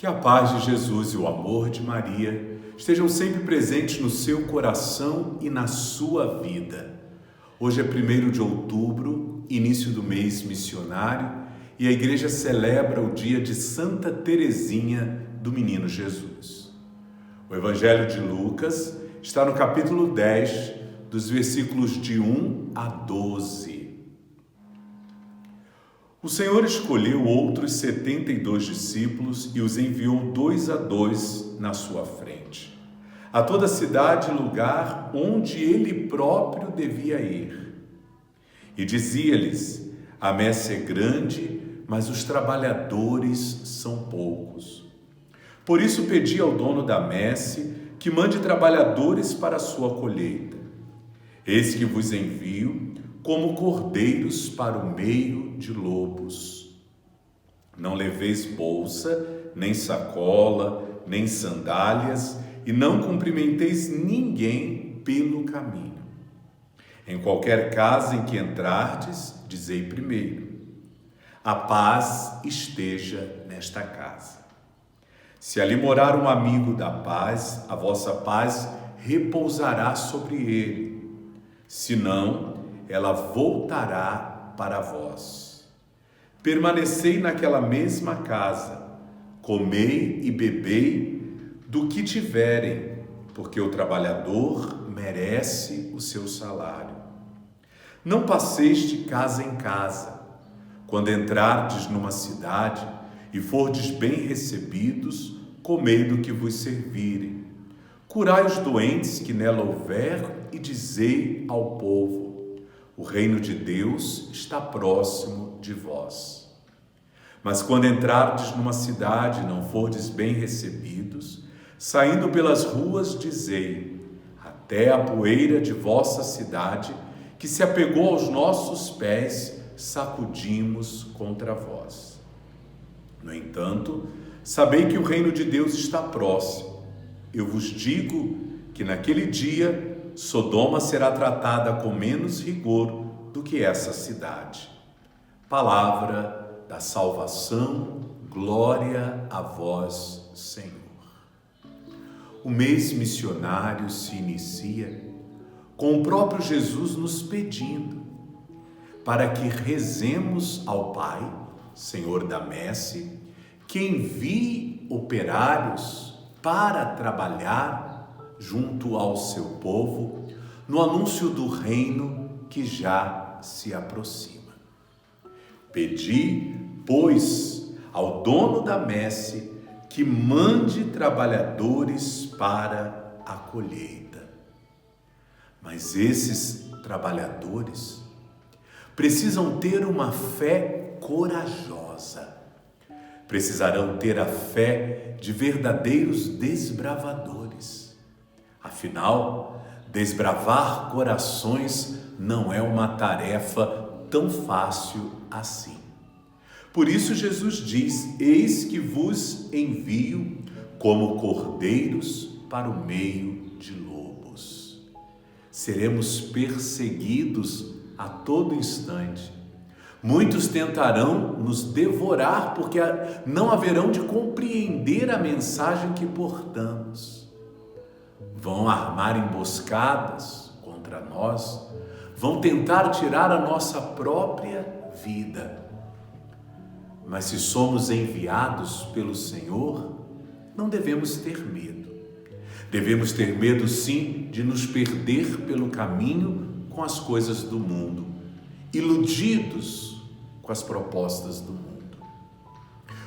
Que a paz de Jesus e o amor de Maria estejam sempre presentes no seu coração e na sua vida. Hoje é 1º de outubro, início do mês missionário, e a igreja celebra o dia de Santa Teresinha do Menino Jesus. O Evangelho de Lucas está no capítulo 10, dos versículos de 1 a 12. O Senhor escolheu outros 72 discípulos e os enviou 2 a 2 na sua frente, a toda cidade e lugar onde ele próprio devia ir. E dizia-lhes: a messe é grande, mas os trabalhadores são poucos. Por isso pedi ao dono da messe que mande trabalhadores para a sua colheita. Eis que vos envio como cordeiros para o meio de lobos. Não leveis bolsa, nem sacola, nem sandálias, e não cumprimenteis ninguém pelo caminho. Em qualquer casa em que entrardes, dizei primeiro: a paz esteja nesta casa. Se ali morar um amigo da paz, a vossa paz repousará sobre ele. Se não, ela voltará para vós. Permanecei naquela mesma casa, comei e bebei do que tiverem, porque o trabalhador merece o seu salário. Não passeis de casa em casa. Quando entrardes numa cidade e fordes bem recebidos, comei do que vos servirem. Curai os doentes que nela houver e dizei ao povo: o reino de Deus está próximo de vós. Mas quando entrardes numa cidade e não fordes bem recebidos, saindo pelas ruas, dizei: até a poeira de vossa cidade, que se apegou aos nossos pés, sacudimos contra vós. No entanto, sabei que o reino de Deus está próximo. Eu vos digo que naquele dia Sodoma será tratada com menos rigor do que essa cidade. Palavra da salvação, glória a vós, Senhor. O mês missionário se inicia com o próprio Jesus nos pedindo para que rezemos ao Pai, Senhor da messe, que envie operários para trabalhar junto ao seu povo, no anúncio do reino que já se aproxima. Pedi, pois, ao dono da messe que mande trabalhadores para a colheita. Mas esses trabalhadores precisam ter uma fé corajosa. Precisarão ter a fé de verdadeiros desbravadores. Afinal, desbravar corações não é uma tarefa tão fácil assim. Por isso Jesus diz: eis que vos envio como cordeiros para o meio de lobos. Seremos perseguidos a todo instante. Muitos tentarão nos devorar porque não haverão de compreender a mensagem que portamos. Vão armar emboscadas contra nós, vão tentar tirar a nossa própria vida. Mas se somos enviados pelo Senhor, não devemos ter medo. Devemos ter medo, sim, de nos perder pelo caminho com as coisas do mundo, iludidos com as propostas do mundo.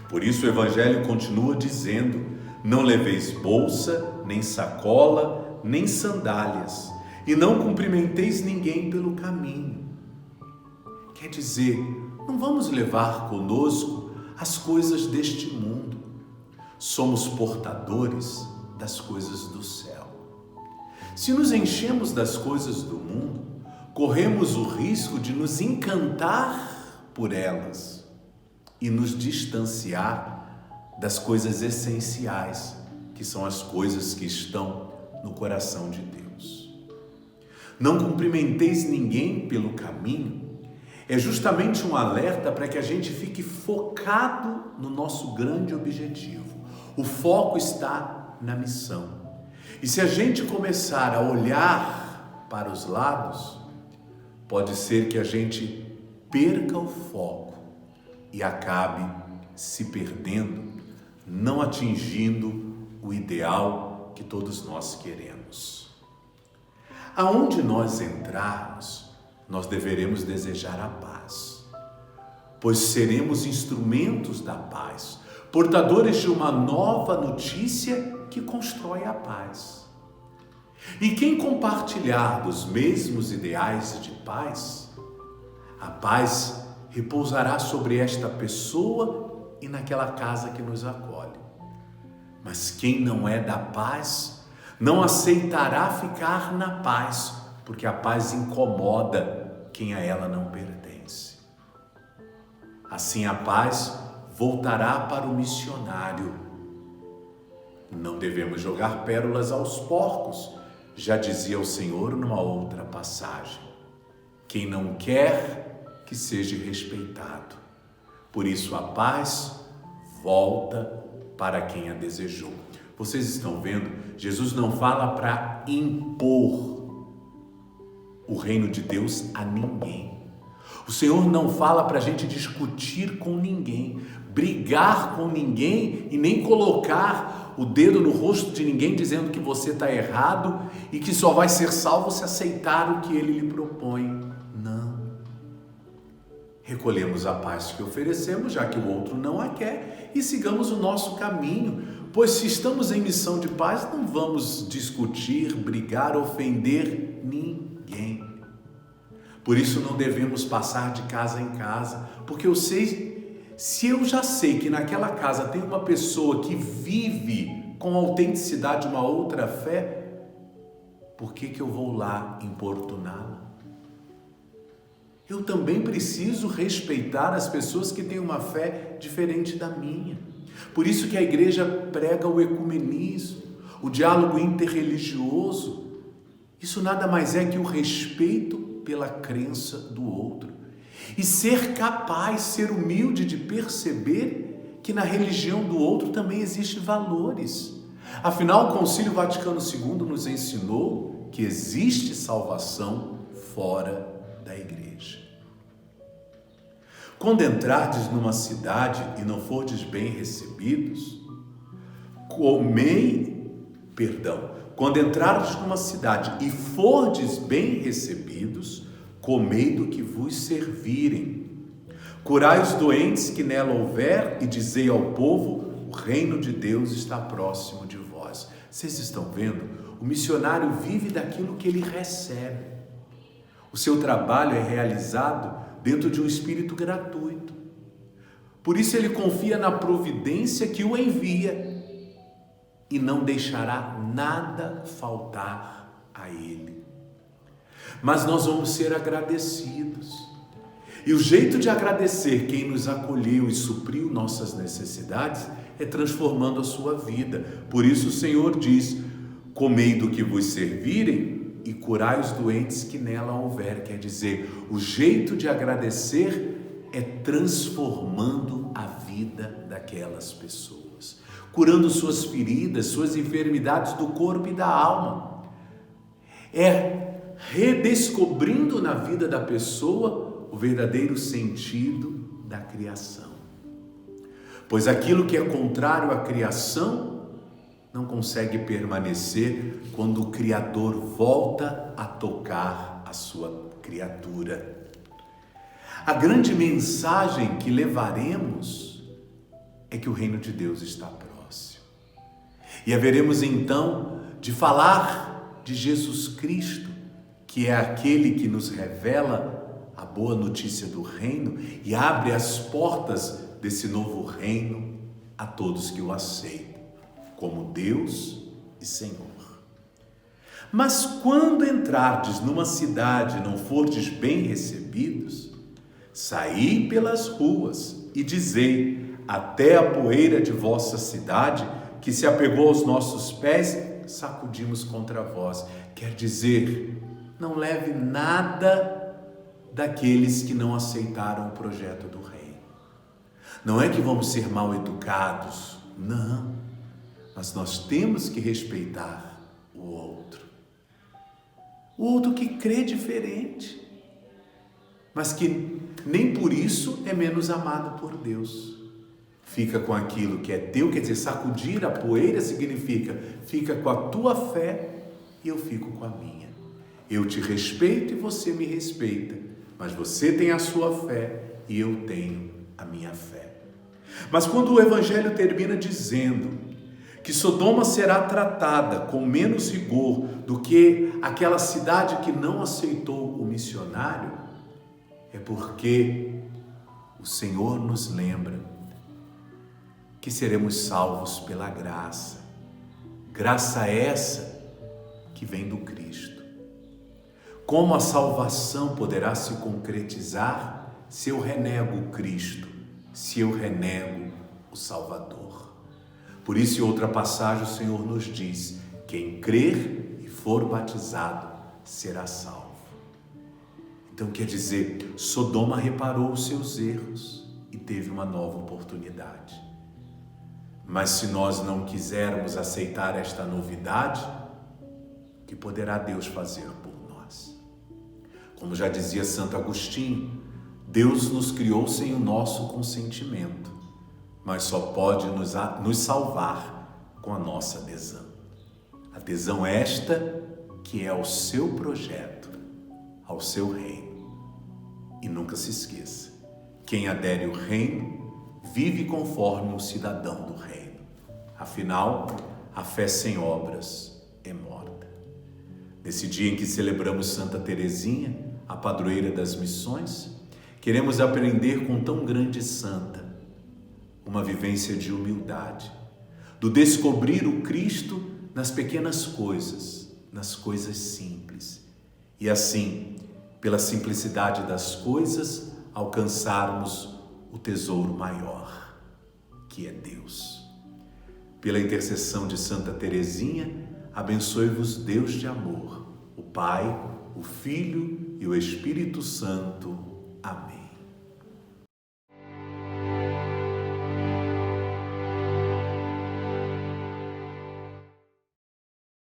Por isso o Evangelho continua dizendo: não leveis bolsa, nem sacola, nem sandálias, e não cumprimenteis ninguém pelo caminho. Quer dizer, não vamos levar conosco as coisas deste mundo. Somos portadores das coisas do céu. Se nos enchemos das coisas do mundo, corremos o risco de nos encantar por elas e nos distanciar das coisas essenciais, que são as coisas que estão no coração de Deus. Não cumprimenteis ninguém pelo caminho é justamente um alerta para que a gente fique focado no nosso grande objetivo. O foco está na missão. E se a gente começar a olhar para os lados, pode ser que a gente perca o foco e acabe se perdendo, não atingindo o ideal que todos nós queremos. Aonde nós entrarmos, nós deveremos desejar a paz, pois seremos instrumentos da paz, portadores de uma nova notícia que constrói a paz. E quem compartilhar dos mesmos ideais de paz, a paz repousará sobre esta pessoa e naquela casa que nos acolhe. Mas quem não é da paz, não aceitará ficar na paz, porque a paz incomoda quem a ela não pertence. Assim a paz voltará para o missionário. Não devemos jogar pérolas aos porcos, já dizia o Senhor numa outra passagem. Quem não quer, que seja respeitado. Por isso a paz volta para quem a desejou. Vocês estão vendo? Jesus não fala para impor o reino de Deus a ninguém. O Senhor não fala para a gente discutir com ninguém, brigar com ninguém e nem colocar o dedo no rosto de ninguém dizendo que você está errado e que só vai ser salvo se aceitar o que Ele lhe propõe. Não. Recolhemos a paz que oferecemos, já que o outro não a quer, e sigamos o nosso caminho, pois se estamos em missão de paz, não vamos discutir, brigar, ofender ninguém. Por isso não devemos passar de casa em casa, porque se eu já sei que naquela casa tem uma pessoa que vive com autenticidade uma outra fé, por que eu vou lá importuná-la? Eu também preciso respeitar as pessoas que têm uma fé diferente da minha. Por isso que a igreja prega o ecumenismo, o diálogo interreligioso. Isso nada mais é que o respeito pela crença do outro. E ser capaz, ser humilde de perceber que na religião do outro também existem valores. Afinal, o Concílio Vaticano II nos ensinou que existe salvação fora da igreja. Quando entrardes numa cidade e não fordes bem recebidos, quando entrardes numa cidade e fordes bem recebidos, comei do que vos servirem. Curai os doentes que nela houver e dizei ao povo, o reino de Deus está próximo de vós. Vocês estão vendo? O missionário vive daquilo que ele recebe. O seu trabalho é realizado dentro de um espírito gratuito. Por isso ele confia na providência que o envia e não deixará nada faltar a ele. Mas nós vamos ser agradecidos. E o jeito de agradecer quem nos acolheu e supriu nossas necessidades é transformando a sua vida. Por isso o Senhor diz, comei do que vos servirem e curai os doentes que nela houver. Quer dizer, o jeito de agradecer é transformando a vida daquelas pessoas, curando suas feridas, suas enfermidades do corpo e da alma. É redescobrindo na vida da pessoa o verdadeiro sentido da criação. Pois aquilo que é contrário à criação não consegue permanecer quando o Criador volta a tocar a sua criatura. A grande mensagem que levaremos é que o reino de Deus está próximo. E haveremos então de falar de Jesus Cristo, que é aquele que nos revela a boa notícia do reino e abre as portas desse novo reino a todos que o aceitam, como Deus e Senhor. Mas quando entrardes numa cidade e não fordes bem recebidos, saí pelas ruas e dizei, até a poeira de vossa cidade, que se apegou aos nossos pés, sacudimos contra vós. Quer dizer, não leve nada daqueles que não aceitaram o projeto do reino. Não é que vamos ser mal educados, não. mas nós temos que respeitar o outro. O outro que crê diferente, mas que nem por isso é menos amado por Deus. Fica com aquilo que é teu, quer dizer, sacudir a poeira significa fica com a tua fé e eu fico com a minha. Eu te respeito e você me respeita, mas você tem a sua fé e eu tenho a minha fé. Mas quando o Evangelho termina dizendo que Sodoma será tratada com menos rigor do que aquela cidade que não aceitou o missionário, é porque o Senhor nos lembra que seremos salvos pela graça. Graça essa que vem do Cristo. Como a salvação poderá se concretizar se eu renego o Cristo, se eu renego o Salvador? Por isso, em outra passagem, o Senhor nos diz: quem crer e for batizado será salvo. Então quer dizer, Sodoma reparou os seus erros e teve uma nova oportunidade. Mas se nós não quisermos aceitar esta novidade, o que poderá Deus fazer por nós? Como já dizia Santo Agostinho, Deus nos criou sem o nosso consentimento, mas só pode nos salvar com a nossa adesão. Adesão esta que é ao seu projeto, ao seu reino. E nunca se esqueça, quem adere ao reino vive conforme um cidadão do reino. Afinal, a fé sem obras é morta. Nesse dia em que celebramos Santa Teresinha, a padroeira das missões, queremos aprender com tão grande santa uma vivência de humildade, do descobrir o Cristo nas pequenas coisas, nas coisas simples. E assim, pela simplicidade das coisas, alcançarmos o tesouro maior, que é Deus. Pela intercessão de Santa Teresinha, abençoe-vos Deus de amor, o Pai, o Filho e o Espírito Santo. Amém.